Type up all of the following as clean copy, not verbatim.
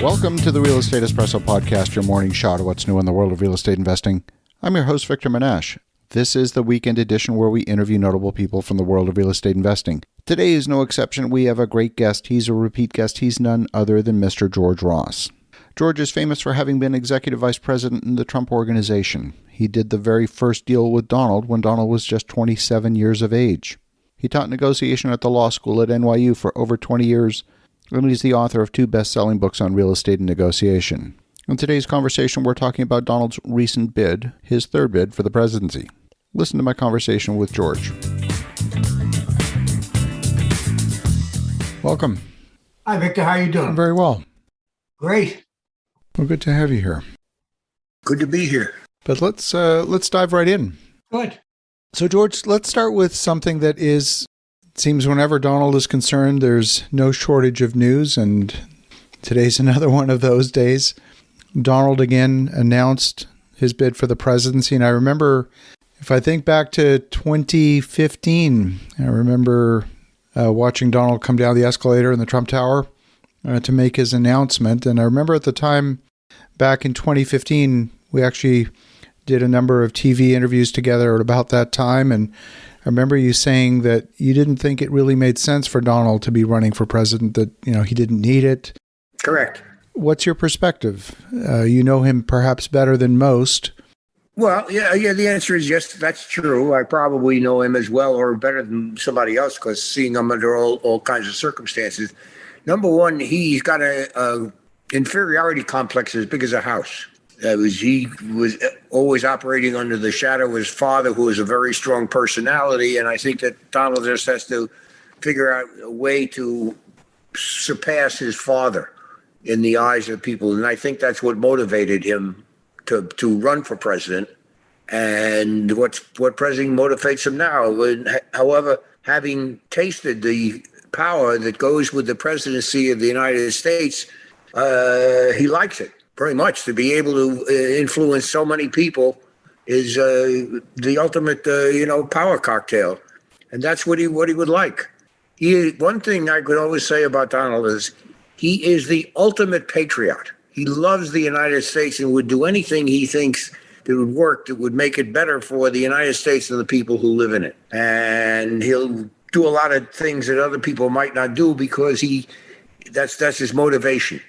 Welcome to the Real Estate Espresso Podcast, your morning shot of what's new in the world of real estate investing. I'm your host, Victor Menasce. This is the weekend edition where we interview notable people from the world of real estate investing. Today is no exception. We have a great guest. He's a repeat guest. He's none other than Mr. George Ross. George is famous for having been executive vice president in the Trump organization. He did the very first deal with Donald when Donald was just 27 years of age. He taught negotiation at the law school at NYU for over 20 years, and he's the author of 2 best-selling books on real estate and negotiation. In today's conversation, we're talking about Donald's recent bid, his third bid for the presidency. Listen to my conversation with George. Welcome. Hi, Victor. How are you doing? I'm very well. Great. Well, good to have you here. Good to be here. But let's dive right in. Good. So, George, let's start with something that seems whenever Donald is concerned, there's no shortage of news, and today's another one of those days. Donald again announced his bid for the presidency, and I remember, if I think back to 2015, I remember watching Donald come down the escalator in the Trump Tower to make his announcement, and I remember at the time, back in 2015, we actually did a number of TV interviews together at about that time, and I remember you saying that you didn't think it really made sense for Donald to be running for president, that, he didn't need it. Correct. What's your perspective? You know him perhaps better than most. Well, yeah, the answer is yes, that's true. I probably know him as well or better than somebody else because seeing him under all kinds of circumstances. Number one, he's got a inferiority complex as big as a house. He was always operating under the shadow of his father, who was a very strong personality. And I think that Donald just has to figure out a way to surpass his father in the eyes of people. And I think that's what motivated him to run for president. And what president motivates him now. However, having tasted the power that goes with the presidency of the United States, he likes it. Very much. To be able to influence so many people is the ultimate, power cocktail, and that's what he would like. One thing I could always say about Donald is he is the ultimate patriot. He loves the United States and would do anything he thinks that would work, that would make it better for the United States and the people who live in it. And he'll do a lot of things that other people might not do because that's his motivation.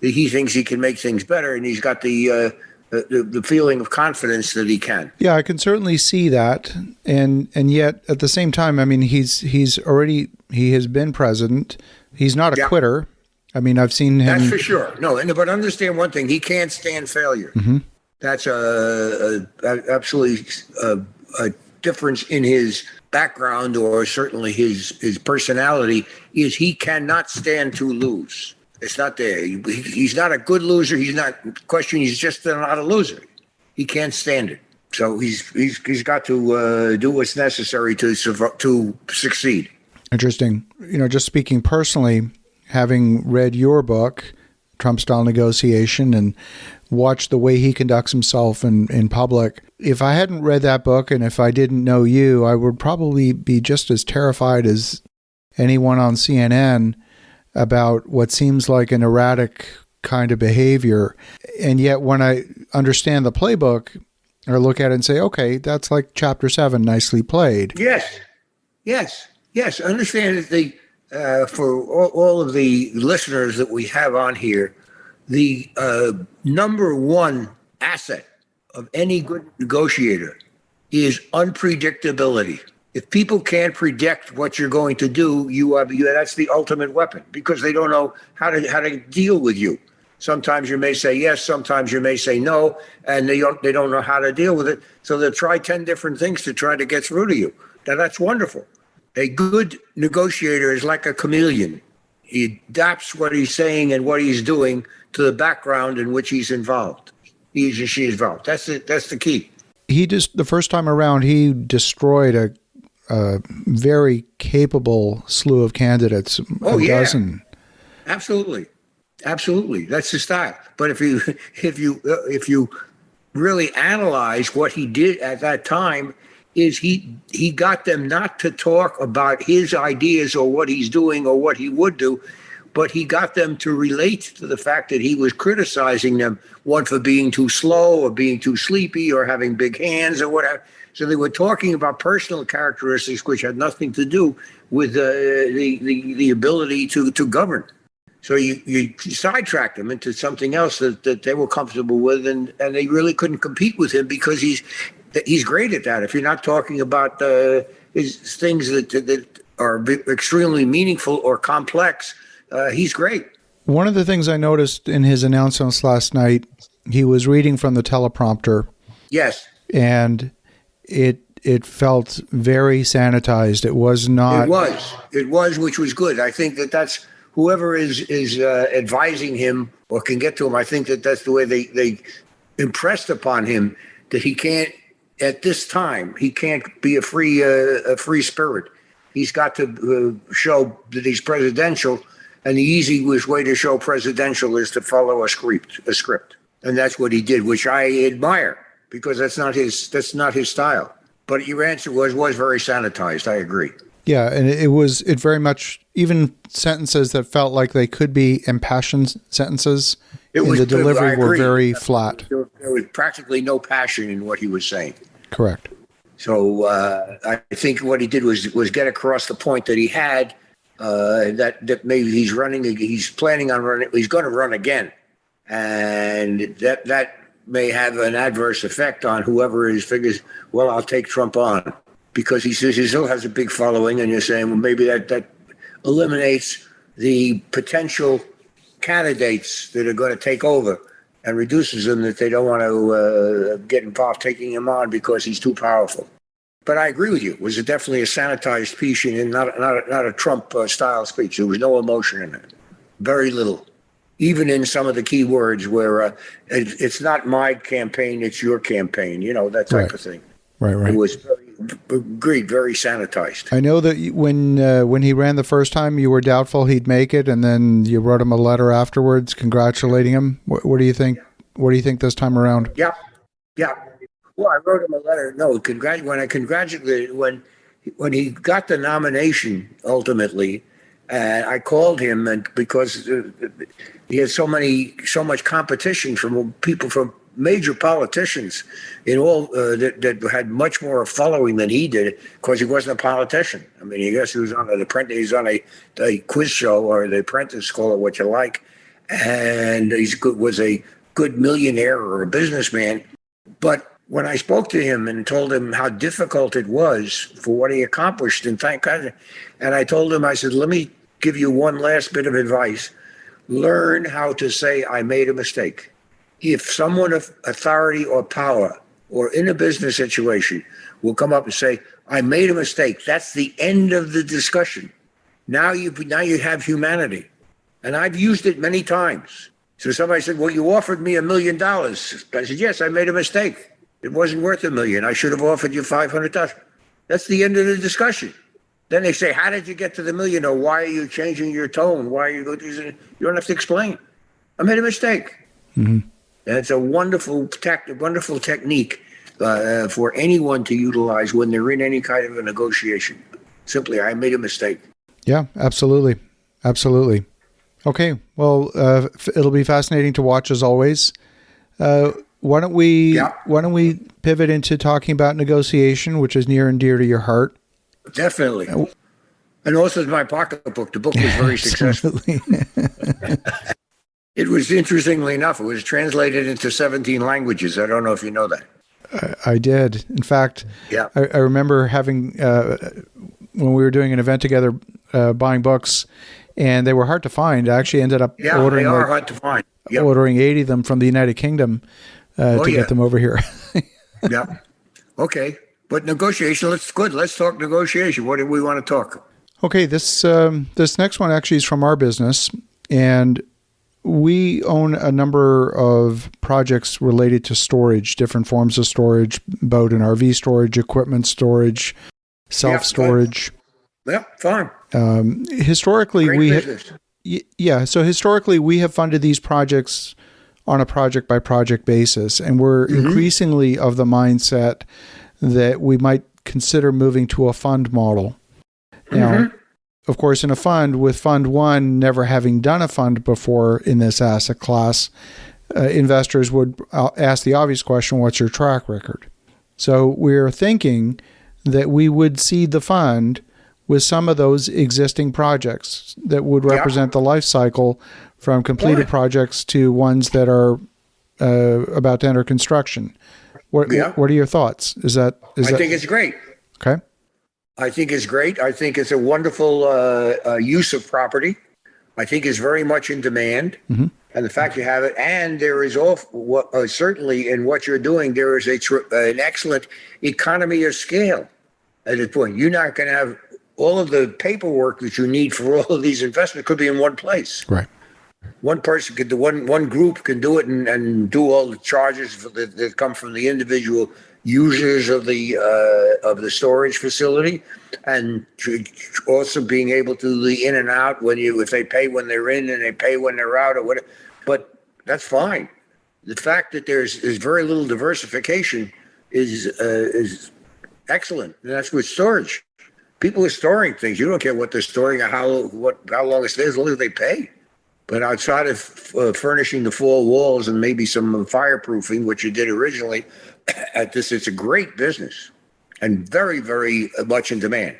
He thinks he can make things better, and he's got the feeling of confidence that he can. Yeah, I can certainly see that, and yet at the same time, I mean, he has been president. He's not a quitter. I mean, I've seen him. That's for sure. No, but understand one thing: he can't stand failure. Mm-hmm. That's absolutely a difference in his background, or certainly his personality. Is he cannot stand to lose. It's not there. He's not a good loser. He's not questioning. He's just not a loser. He can't stand it. So he's got to do what's necessary to succeed. Interesting. Just speaking personally, having read your book, Trump-Style Negotiation, and watched the way he conducts himself in public, if I hadn't read that book and if I didn't know you, I would probably be just as terrified as anyone on CNN about what seems like an erratic kind of behavior. And yet when I understand the playbook, I look at it and say, okay, that's like chapter 7, nicely played. Yes. Understand that for all of the listeners that we have on here, the number one asset of any good negotiator is unpredictability. If people can't predict what you're going to do, that's the ultimate weapon because they don't know how to deal with you. Sometimes you may say yes, sometimes you may say no, and they don't know how to deal with it. So they'll try 10 different things to try to get through to you. Now that's wonderful. A good negotiator is like a chameleon. He adapts what he's saying and what he's doing to the background in which he's involved. He or she is involved. That's the key. The first time around, he destroyed a very capable slew of candidates. Dozen. Absolutely. That's the style. But if you really analyze what he did at that time, is he got them not to talk about his ideas or what he's doing or what he would do. but he got them to relate to the fact that he was criticizing them, one for being too slow or being too sleepy or having big hands or whatever. So they were talking about personal characteristics which had nothing to do with the ability to govern. So you sidetracked them into something else that they were comfortable with, and they really couldn't compete with him because he's great at that. If you're not talking about his things that are extremely meaningful or complex, he's great. One of the things I noticed in his announcements last night, he was reading from the teleprompter. Yes. And it felt very sanitized. It was not. It was, which was good. I think that's whoever is advising him or can get to him. I think that's the way they impressed upon him that he can't, at this time, he can't be a free spirit. He's got to show that he's presidential, and the easiest way to show presidential is to follow a script, and that's what he did, which I admire because that's not his style. But your answer was very sanitized. I agree. Yeah, and it very much, even sentences that felt like they could be impassioned sentences the delivery were very flat. There was practically no passion in what he was saying. Correct. So I think what he did was get across the point that he had, that maybe he's planning on running, he's going to run again. And that may have an adverse effect on whoever figures, well, I'll take Trump on. Because he says he still has a big following, and you're saying, well, maybe that eliminates the potential candidates that are going to take over and reduces them, that they don't want to get involved taking him on because he's too powerful. But I agree with you. It was definitely a sanitized speech and not a Trump-style speech. There was no emotion in it. Very little. Even in some of the key words where it's not my campaign, it's your campaign, that type of thing. Right. It was very sanitized. I know that when he ran the first time, you were doubtful he'd make it, and then you wrote him a letter afterwards congratulating him. What do you think? What do you think this time around? Yeah. Well, I wrote him a letter. No, when I congratulated when he got the nomination ultimately, and I called him, and because he had so much competition from people from major politicians in all that had much more following than he did, because he wasn't a politician. I mean, I guess he was on a quiz show or The Apprentice, call it what you like, and was a good millionaire or a businessman. But when I spoke to him and told him how difficult it was for what he accomplished, and thank God, and I told him, I said, let me give you one last bit of advice. Learn how to say, I made a mistake. If someone of authority or power or in a business situation will come up and say, I made a mistake, that's the end of the discussion. Now you have humanity. And I've used it many times. So somebody said, well, you offered me $1 million. I said, yes, I made a mistake. It wasn't worth $1 million. I should have offered you 500,000. That's the end of the discussion. Then they say, how did you get to the million? Or why are you changing your tone? Why are you going to use it? You don't have to explain. I made a mistake. Mm-hmm. And it's a wonderful technique for anyone to utilize when they're in any kind of a negotiation. Simply, I made a mistake. Yeah, absolutely. Absolutely. Okay. Well, it'll be fascinating to watch as always. Why don't we pivot into talking about negotiation, which is near and dear to your heart? Definitely. And also my pocketbook. The book was very successful. It was, interestingly enough, it was translated into 17 languages. I don't know if you know that. I did. In fact, yeah. I remember having, when we were doing an event together, buying books, and they were hard to find. I actually ended up ordering, they are hard to find. Yep. Ordering 80 of them from the United Kingdom to get them over here. Yeah. Okay. But negotiation, let's talk negotiation. What do we want to talk? Okay. This next one actually is from our business, and we own a number of projects related to storage, different forms of storage, boat and RV storage, equipment storage, self-storage. Yeah, fine. Historically, so historically we have funded these projects on a project-by-project basis, and we're increasingly of the mindset that we might consider moving to a fund model. Now, of course, in a fund, with Fund 1 never having done a fund before in this asset class, investors would ask the obvious question, what's your track record? So we're thinking that we would seed the fund with some of those existing projects that would represent the life cycle from completed projects to ones that are about to enter construction. What are your thoughts? I think it's great. Okay. I think it's great. I think it's a wonderful use of property. I think it's very much in demand. Mm-hmm. And the fact you have it, and there is certainly in what you're doing, there is an excellent economy of scale at this point. You're not going to have all of the paperwork that you need for all of these investments could be in one place. Right. One person could do one group can do it and do all the charges that come from the individual users of the storage facility, and also being able to do the in and out if they pay when they're in and they pay when they're out or whatever. But that's fine. The fact that there's very little diversification is excellent, and that's with storage. People are storing things. You don't care what they're storing or how long it stays, as long as they pay. But outside of furnishing the four walls and maybe some fireproofing, which you did originally, it's a great business and very, very much in demand.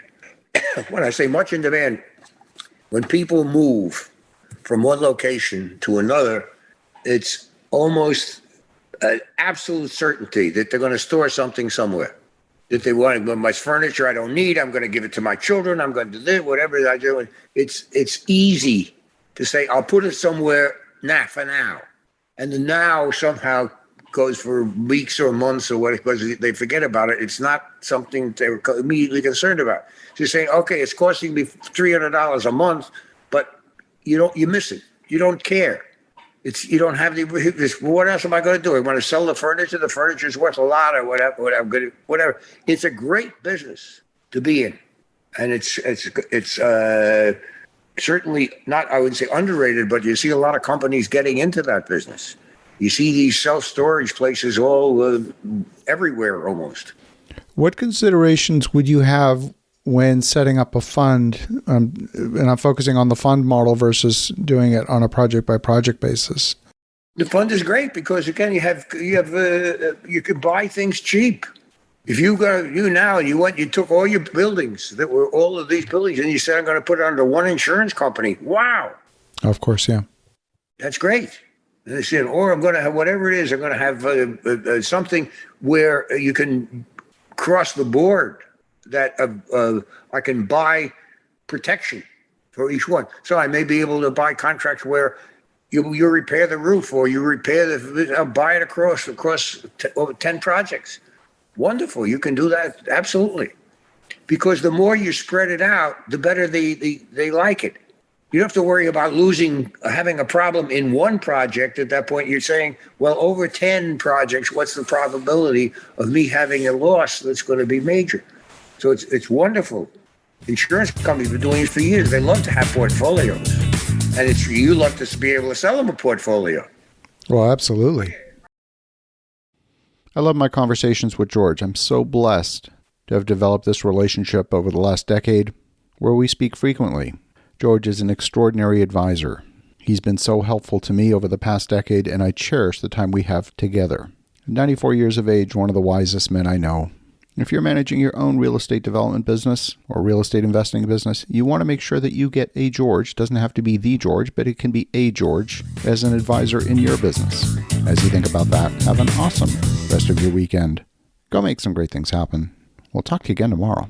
When I say much in demand, when people move from one location to another, it's almost an absolute certainty that they're going to store something somewhere. That they want my furniture I don't need, I'm going to give it to my children, I'm going to do this, whatever I do. It's easy to say, I'll put it somewhere for now. And the now somehow goes for weeks or months or what, because they forget about it. It's not something they're immediately concerned about. So you're saying, okay, it's costing me $300 a month, but you miss it. You don't care. You don't have what else am I going to do? I want to sell the furniture. The furniture is worth a lot or whatever. It's a great business to be in. And it's certainly not, I would say, underrated, but you see a lot of companies getting into that business. You see these self-storage places all everywhere almost. What considerations would you have when setting up a fund? And I'm focusing on the fund model versus doing it on a project-by-project basis. The fund is great because, again, you can buy things cheap. If you took all your buildings that were all of these buildings and you said, I'm going to put it under one insurance company. Wow. Of course, yeah. That's great. And they said, or I'm going to have whatever it is. I'm going to have something where you can cross the board that I can buy protection for each one. So I may be able to buy contracts where you repair the roof or you repair buy it across over 10 projects. Wonderful. You can do that. Absolutely. Because the more you spread it out, the better they like it. You don't have to worry about having a problem in one project. At that point, you're saying, well, over 10 projects, what's the probability of me having a loss that's going to be major? So it's wonderful. Insurance companies have been doing it for years. They love to have portfolios. And you love to be able to sell them a portfolio. Well, absolutely. I love my conversations with George. I'm so blessed to have developed this relationship over the last decade where we speak frequently. George is an extraordinary advisor. He's been so helpful to me over the past decade, and I cherish the time we have together. At 94 years of age, one of the wisest men I know. If you're managing your own real estate development business or real estate investing business, you want to make sure that you get a George. It doesn't have to be the George, but it can be a George as an advisor in your business. As you think about that, have an awesome rest of your weekend. Go make some great things happen. We'll talk to you again tomorrow.